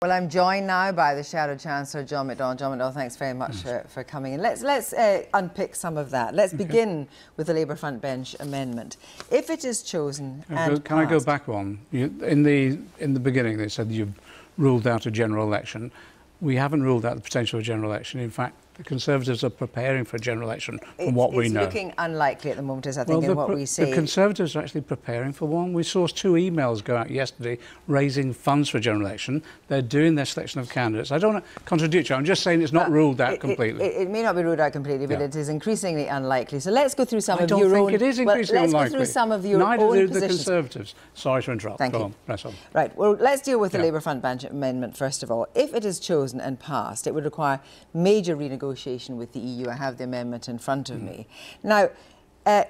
Well, I'm joined now by the Shadow Chancellor, John McDonnell. John McDonnell, thanks very much for coming in. Let's unpick some of that. Let's begin with the Labour front bench amendment. If it is chosen and Can I go back one? In the beginning, they said you've ruled out a general election. We haven't ruled out the potential of a general election. In fact, the Conservatives are preparing for a general election from what we know. It's looking unlikely at the moment, as I think, in what we see. The Conservatives are actually preparing for one. We saw 2 emails go out yesterday raising funds for a general election. They're doing their selection of candidates. I don't want to contradict you. I'm just saying it's not ruled out completely. It may not be ruled out completely, but it is increasingly unlikely. So let's go through some of your own... I don't think it is increasingly unlikely. Let's go through some of your own positions. Neither do the positions. Conservatives. Sorry to interrupt. Thank go you. on, press on. Right, well, let's deal with the Labour front bench amendment first of all. If it is chosen and passed, it would require major renegotiation with the EU. I have the amendment in front of me. Now,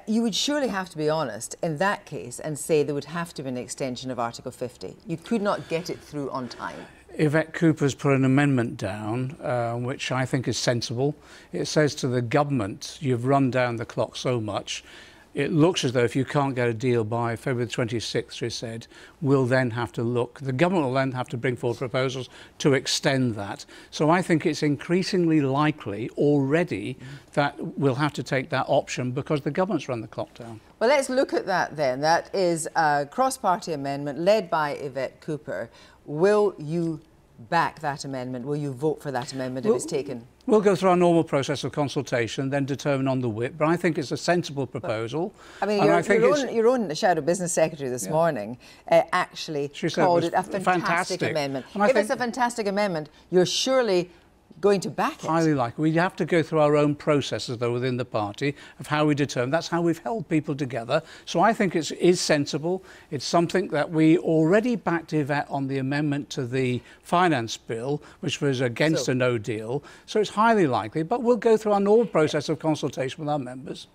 you would surely have to be honest in that case and say there would have to be an extension of Article 50. You could not get it through on time. Yvette Cooper's put an amendment down, which I think is sensible. It says to the government, you've run down the clock so much, it looks as though if you can't get a deal by February 26th, she said, we'll then have to look. The government will then have to bring forward proposals to extend that. So I think it's increasingly likely already that we'll have to take that option because the government's run the clock down. Well, let's look at that then. That is a cross-party amendment led by Yvette Cooper. Will you back that amendment? Will you vote for that amendment if it's taken? We'll go through our normal process of consultation, then determine on the whip. But I think it's a sensible proposal. I mean, your own Shadow Business Secretary this morning actually called it a fantastic amendment. If it's a fantastic amendment, you're surely going to back it. Highly likely. We have to go through our own processes, though, within the party of how we determine. That's how we've held people together. So I think it is sensible. It's something that we already backed Yvette on the amendment to the finance bill, which was against a no deal. So it's highly likely. But we'll go through our normal process of consultation with our members.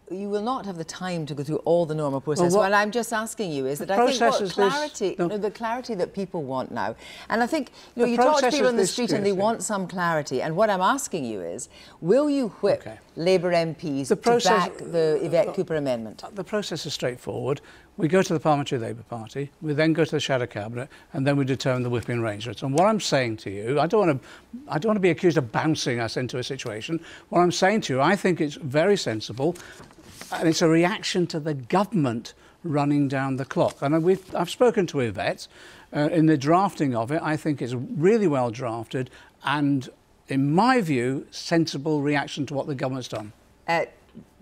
You will not have the time to go through all the normal process. What I'm just asking you is that I think the clarity that people want now, and I think you talk to people on the street and they want some clarity. And what I'm asking you is, will you whip Labour MPs to back the Yvette Cooper amendment? The process is straightforward. We go to the Parliamentary Labour Party, we then go to the Shadow Cabinet, and then we determine the whipping arrangements. And what I'm saying to you, I don't want to be accused of bouncing us into a situation. What I'm saying to you, I think it's very sensible, and it's a reaction to the government running down the clock. And I've spoken to Yvette in the drafting of it. I think it's really well drafted, and in my view, sensible reaction to what the government's done.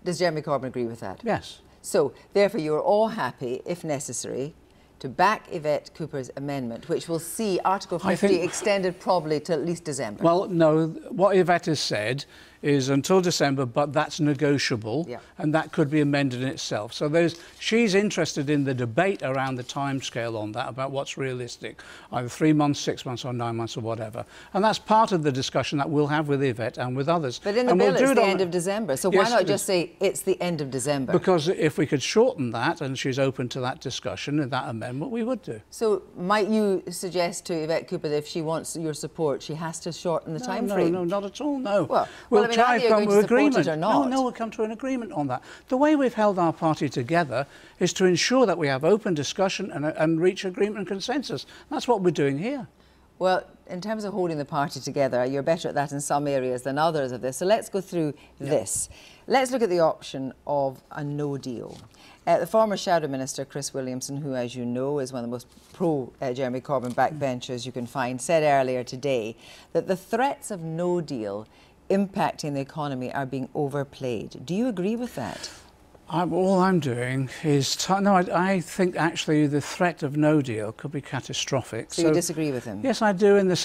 Does Jeremy Corbyn agree with that? Yes. So, therefore, you're all happy, if necessary, to back Yvette Cooper's amendment, which will see Article 50 extended probably to at least December. Well, no, what Yvette has said is until December, but that's negotiable, and that could be amended in itself. So she's interested in the debate around the timescale on that, about what's realistic, either 3 months, 6 months, or 9 months, or whatever. And that's part of the discussion that we'll have with Yvette and with others. But in the bill, it's the end of December, so why not just say it's the end of December? Because if we could shorten that, and she's open to that discussion and that amendment, we would do. So might you suggest to Yvette Cooper that if she wants your support, she has to shorten the time frame? No, not at all, no. Well, we'll try and come to an agreement. No, we'll come to an agreement on that. The way we've held our party together is to ensure that we have open discussion and reach agreement and consensus. That's what we're doing here. Well, in terms of holding the party together, you're better at that in some areas than others of this. So let's go through this. Let's look at the option of a no deal. The former Shadow Minister, Chris Williamson, who, as you know, is one of the most pro-Jeremy Corbyn backbenchers you can find, said earlier today that the threats of no deal impacting the economy are being overplayed. Do you agree with that? All I'm doing is... I think actually the threat of no deal could be catastrophic. So you disagree with him? Yes, I do in this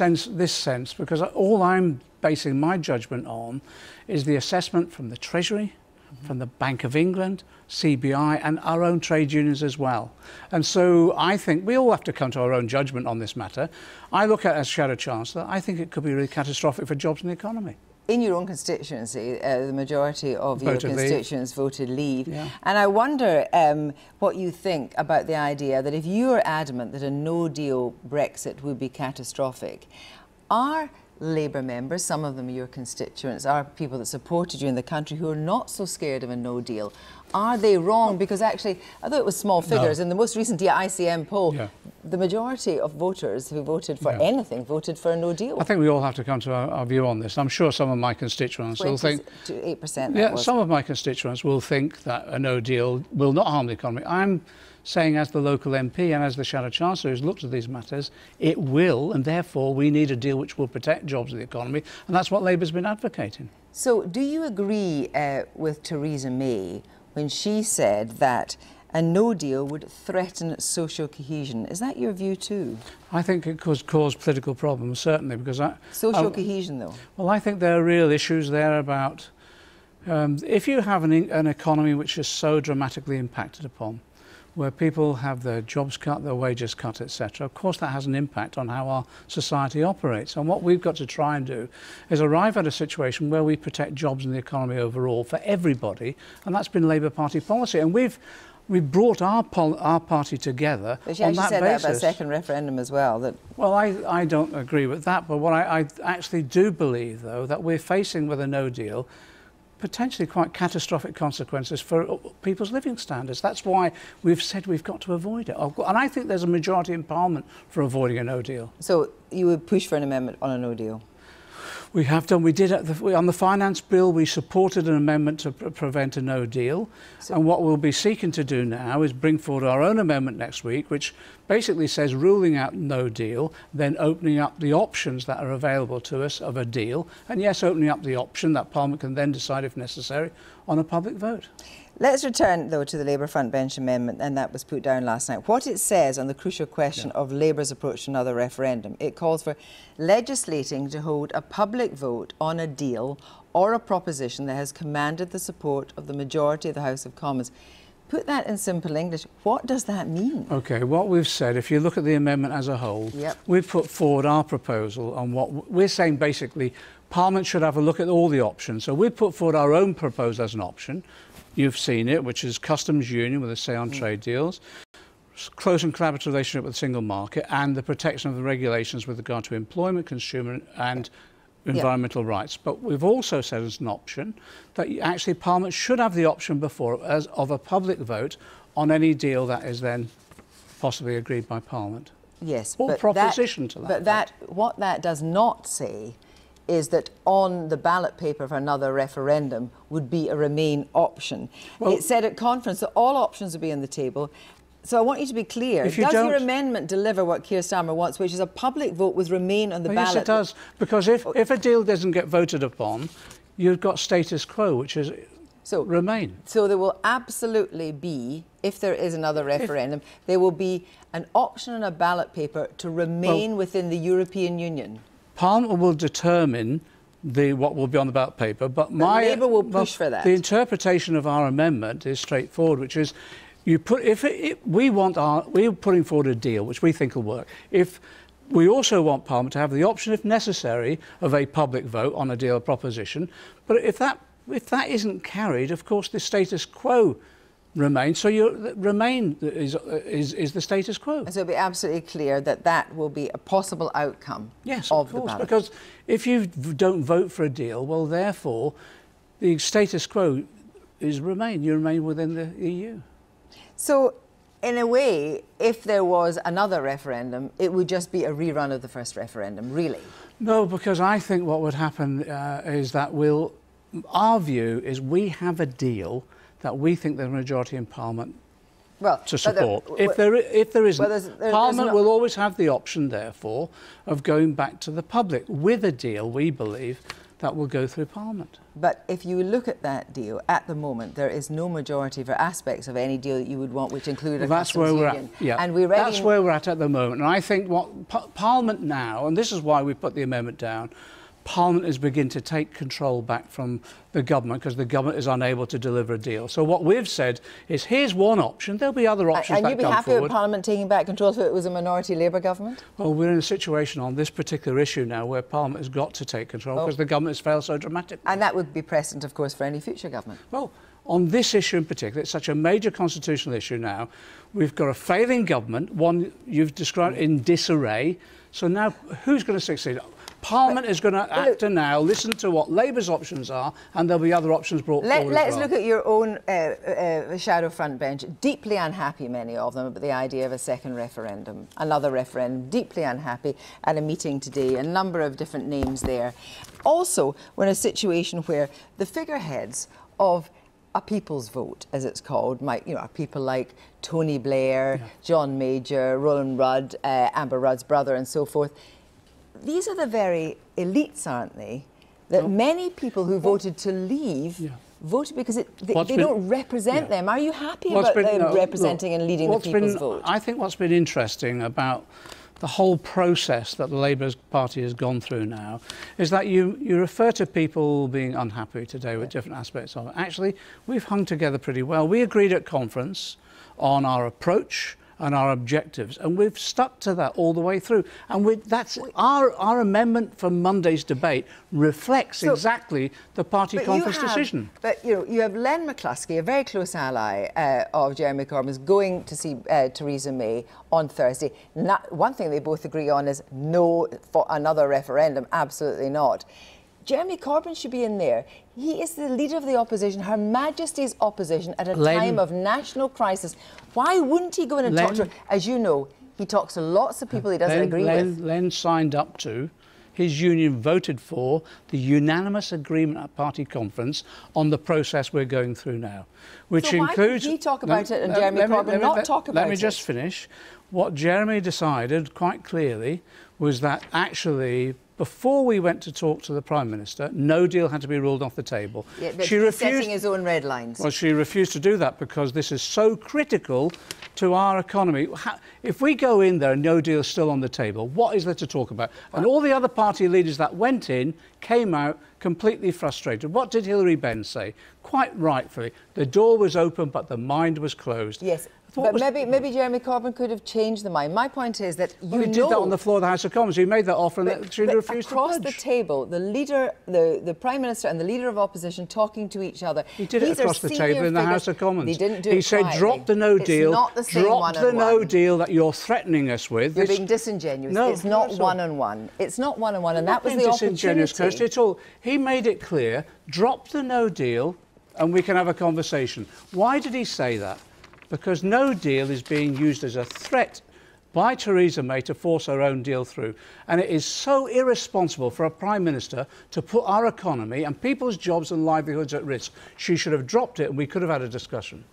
sense, because all I'm basing my judgment on is the assessment from the Treasury, from the Bank of England, CBI, and our own trade unions as well. And so I think we all have to come to our own judgment on this matter. I look at it as Shadow Chancellor, I think it could be really catastrophic for jobs and the economy. In your own constituency, the majority of your constituents voted leave. Yeah. And I wonder what you think about the idea that if you are adamant that a no-deal Brexit would be catastrophic, are Labour members, some of them your constituents, are people that supported you in the country who are not so scared of a no deal, Are they wrong? Because actually, I thought it was small figures. In the most recent ICM poll, the majority of voters who voted for anything voted for a no deal. I think we all have to come to our view on this. I'm sure some of my constituents will think... to 8%. Yeah, some of my constituents will think that a no deal will not harm the economy. I'm saying, as the local MP and as the Shadow Chancellor who's looked at these matters, it will, and therefore we need a deal which will protect jobs in the economy, and that's what Labour's been advocating. So do you agree with Theresa May when she said that a no deal would threaten social cohesion? Is that your view too? I think it could cause political problems, certainly, because... Social cohesion, though? Well, I think there are real issues there about... if you have an economy which is so dramatically impacted upon, where people have their jobs cut, their wages cut, etc., of course that has an impact on how our society operates. And what we've got to try and do is arrive at a situation where we protect jobs in the economy overall for everybody, and that's been Labour Party policy. And we've brought our party together but she on actually that said basis. That about a second referendum as well. That... Well, I don't agree with that, but what I actually do believe, though, that we're facing with a no deal potentially quite catastrophic consequences for people's living standards. That's why we've said we've got to avoid it. And I think there's a majority in Parliament for avoiding a no deal. So you would push for an amendment on a no deal? We have done. We did on the finance bill. We supported an amendment to prevent a no deal, and what we'll be seeking to do now is bring forward our own amendment next week, which basically says ruling out no deal, then opening up the options that are available to us of a deal, and yes, opening up the option that Parliament can then decide, if necessary, on a public vote. Let's return, though, to the Labour front bench amendment, and that was put down last night. What it says on the crucial question of Labour's approach to another referendum, it calls for legislating to hold a public vote on a deal or a proposition that has commanded the support of the majority of the House of Commons. Put that in simple English. What does that mean? OK, what we've said, if you look at the amendment as a whole, we've put forward our proposal on what we're saying. Basically, Parliament should have a look at all the options. So we've put forward our own proposal as an option. You've seen it, which is customs union with a say on trade deals, close and collaborative relationship with the single market, and the protection of the regulations with regard to employment, consumer and environmental rights. But we've also said as an option that actually Parliament should have the option before as of a public vote on any deal that is then possibly agreed by Parliament. Yes, or but proposition to that. But what that does not say is that on the ballot paper for another referendum would be a Remain option. Well, it said at conference that all options would be on the table. So I want you to be clear. Does your amendment deliver what Keir Starmer wants, which is a public vote with Remain on the ballot? Yes, it does. Because if a deal doesn't get voted upon, you've got status quo, which is Remain. So there will absolutely be, if there is another referendum, there will be an option on a ballot paper to remain within the European Union. Parliament will determine what will be on the ballot paper, but Labour will push for that. The interpretation of our amendment is straightforward, which is we're putting forward a deal which we think will work. If we also want Parliament to have the option, if necessary, of a public vote on a deal or proposition, but if that isn't carried, of course, the status quo remains. So Remain is the status quo. And so it'll be absolutely clear that that will be a possible outcome of the ballot. Because if you don't vote for a deal, well, therefore, the status quo is Remain. You remain within the EU. So, in a way, if there was another referendum, it would just be a rerun of the first referendum, really? No, because I think what would happen is that our view is we have a deal that we think the majority in Parliament to support. If there isn't, Parliament will always have the option, therefore, of going back to the public with a deal, we believe, that will go through Parliament. But if you look at that deal, at the moment, there is no majority for aspects of any deal that you would want, which include a customs union. And that's where we're at the moment. And I think what Parliament now, and this is why we put the amendment down, Parliament is beginning to take control back from the government because the government is unable to deliver a deal. So what we've said is, here's one option. There'll be other options that come forward. And you'd be happy with Parliament taking back control if it was a minority Labour government? Well, we're in a situation on this particular issue now where Parliament has got to take control because the government has failed so dramatically. And that would be precedent, of course, for any future government. Well, on this issue in particular, it's such a major constitutional issue now. We've got a failing government, one you've described in disarray. So now, who's going to succeed? Parliament is going to act now, listen to what Labour's options are, and there'll be other options brought forward Let's as well. look at your own shadow front bench. Deeply unhappy, many of them, about the idea of a second referendum, another referendum. Deeply unhappy at a meeting today. A number of different names there. Also, we're in a situation where the figureheads of a people's vote, as it's called, are people like Tony Blair, John Major, Roland Rudd, Amber Rudd's brother, and so forth. These are the very elites, aren't they? That many people who voted to leave voted because they don't represent them. Are you happy about them representing and leading the people's vote? I think what's been interesting about the whole process that the Labour Party has gone through now is that you refer to people being unhappy today with different aspects of it. Actually, we've hung together pretty well. We agreed at conference on our approach and our objectives, and we've stuck to that all the way through. And that's our amendment for Monday's debate reflects exactly the party conference decision. But you have Len McCluskey, a very close ally of Jeremy Corbyn's, going to see Theresa May on Thursday. One thing they both agree on is no for another referendum. Absolutely not. Jeremy Corbyn should be in there. He is the leader of the opposition, Her Majesty's opposition, at a time of national crisis. Why wouldn't he go in and talk to her? As you know, he talks to lots of people he doesn't agree with. Len signed up to, his union voted for, the unanimous agreement at party conference on the process we're going through now, which includes... Why did he talk about it and Jeremy Corbyn not talk about it? Let me just finish. What Jeremy decided quite clearly was that actually, before we went to talk to the Prime Minister, no deal had to be ruled off the table. Yeah, but he's setting his own red lines. Well, she refused to do that because this is so critical to our economy. If we go in there and no deal is still on the table, what is there to talk about? And all the other party leaders that went in came out completely frustrated. What did Hilary Benn say? Quite rightfully, the door was open, but the mind was closed. Yes. But maybe Jeremy Corbyn could have changed the mind. My point is that he did that on the floor of the House of Commons. He made that offer and she refused to budge. Across the table, the leader, the Prime Minister and the leader of opposition talking to each other. He did it across the table in the House of Commons. He didn't do it He said, quietly. drop the no deal. It's not the same drop the no deal that you're threatening us with. You're being disingenuous. No, it's not one-on-one. It's not one-on-one, and that was the disingenuous, opportunity. Kirsty, at all. He made it clear, drop the no deal and we can have a conversation. Why did he say that? Because no deal is being used as a threat by Theresa May to force her own deal through. And it is so irresponsible for a Prime Minister to put our economy and people's jobs and livelihoods at risk. She should have dropped it and we could have had a discussion.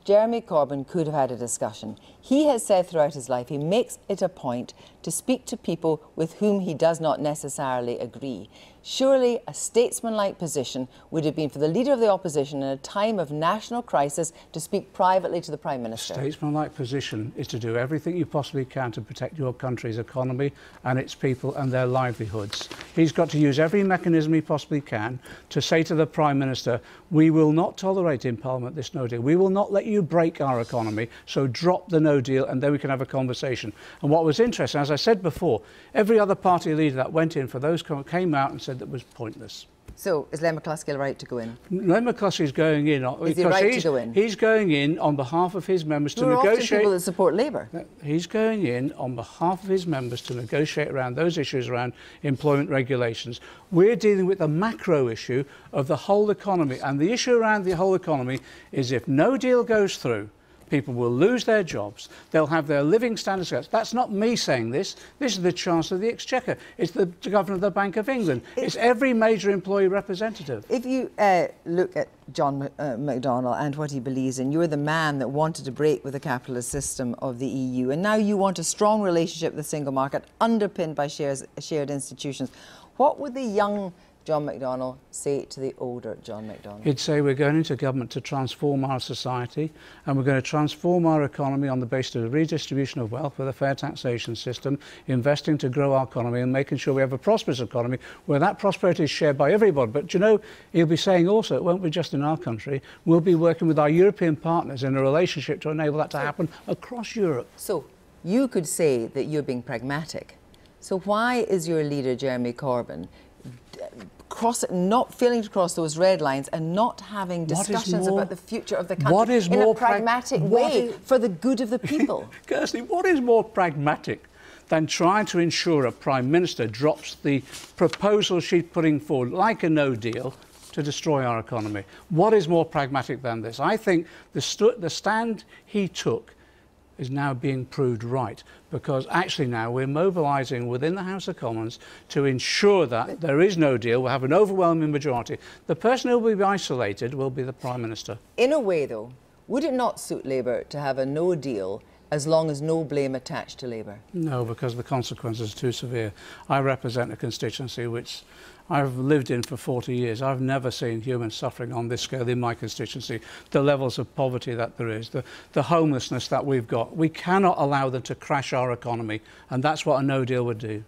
Jeremy Corbyn could have had a discussion. He has said throughout his life he makes it a point to speak to people with whom he does not necessarily agree. Surely a statesmanlike position would have been for the leader of the opposition in a time of national crisis to speak privately to the Prime Minister. Statesmanlike position is to do everything you possibly can to protect your country's economy and its people and their livelihoods. He's got to use every mechanism he possibly can to say to the Prime Minister, we will not tolerate in Parliament this no deal. We will not let you break our economy, so drop the no deal and then we can have a conversation. And what was interesting, as I said before, every other party leader that went in for those came out and said that was pointless. So is Len McCluskey right to go in? Len McCluskey is going in. Is he right to go in? He's going in on behalf of his members to negotiate. Often people that support Labour. He's going in on behalf of his members to negotiate around those issues around employment regulations. We're dealing with the macro issue of the whole economy, and the issue around the whole economy is if no deal goes through, people will lose their jobs. They'll have their living standards. That's not me saying this. This is the Chancellor of the Exchequer. It's the Governor of the Bank of England. It's every major employee representative. If you look at John McDonnell and what he believes in, you're the man that wanted to break with the capitalist system of the EU, and now you want a strong relationship with the single market underpinned by shared institutions. What would the young John McDonnell say to the older John McDonnell? He'd say we're going into government to transform our society and we're going to transform our economy on the basis of the redistribution of wealth with a fair taxation system, investing to grow our economy and making sure we have a prosperous economy where that prosperity is shared by everybody. But, you know, he'll be saying also it won't be just in our country. We'll be working with our European partners in a relationship to enable that to happen across Europe. So you could say that you're being pragmatic. So why is your leader, Jeremy Corbyn, not failing to cross those red lines and not having discussions about the future of the country in a pragmatic way for the good of the people? Kirsty, what is more pragmatic than trying to ensure a Prime Minister drops the proposal she's putting forward, like a no deal, to destroy our economy. What is more pragmatic than this? I think the stand he took is now being proved right, because actually now we're mobilising within the House of Commons to ensure that there is no deal. We'll have an overwhelming majority. The person who will be isolated will be the Prime Minister. In a way, though, would it not suit Labour to have a no deal as long as no blame attached to Labour? No, because the consequences are too severe. I represent a constituency which I've lived in for 40 years. I've never seen human suffering on this scale in my constituency. The levels of poverty that there is, the homelessness that we've got. We cannot allow them to crash our economy, and that's what a no deal would do.